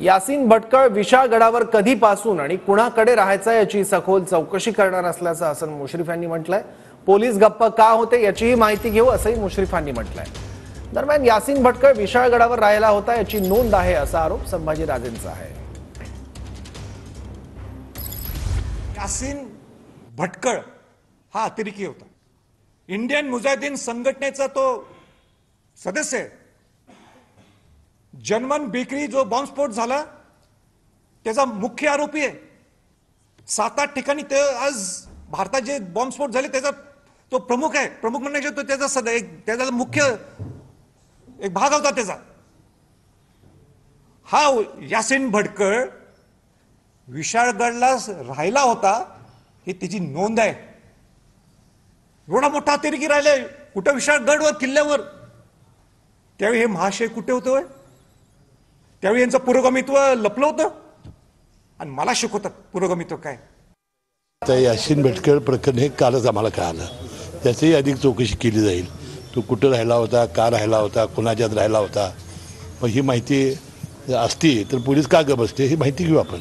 यासीन भटकळ विशाळगडावर कधीपासून आणि कुणाकडे राहायचा याची सखोल चौकशी करणार असल्याचं हसन मुश्रीफ यांनी म्हटलंय। पोलीस गप्प का होते याचीही माहिती घेऊ असंही मुश्रीफांनी म्हटलंय। दरम्यान यासीन भटकळ विशाळगडावर राहायला होता याची नोंद आहे असा आरोप संभाजीराजेंचा आहे। यासीन भटकळ हा अतिरेकी होता। इंडियन मुजाहिदीन संघटनेचा तो सदस्य आहे। जनमन बेकरी जो बॉम्बस्फोट झाला त्याचा मुख्य आरोपी आहे। 7-8 ठिकाणी ते आज भारतात जे बॉम्बस्फोट झाले त्याचा तो प्रमुख आहे। प्रमुख म्हणजे तो त्याचा मुख्य एक भाग होता त्याचा। हा यासीन भटकळ विशाळगडला राहिला होता ही त्याची नोंद आहे। एवढा मोठा अतिरेकी राहिलाय कुठे विशाळगडवर किल्ल्यावर। त्यावेळी हे महाशय कुठे होते? त्यावेळी यांचं पुरोगामित्व लपलं होतं आणि मला शिकवतात पुरोगामित्व काय। तर यासीन भटकळ प्रकरण हे कालच आम्हाला कळालं। त्याचीही अधिक चौकशी केली जाईल। तो कुठं राहिला होता, का राहिला होता, कोणाच्यात राहिला होता, मग ही माहिती असती तर पोलीस का गप बसते ही माहिती घेऊ आपण।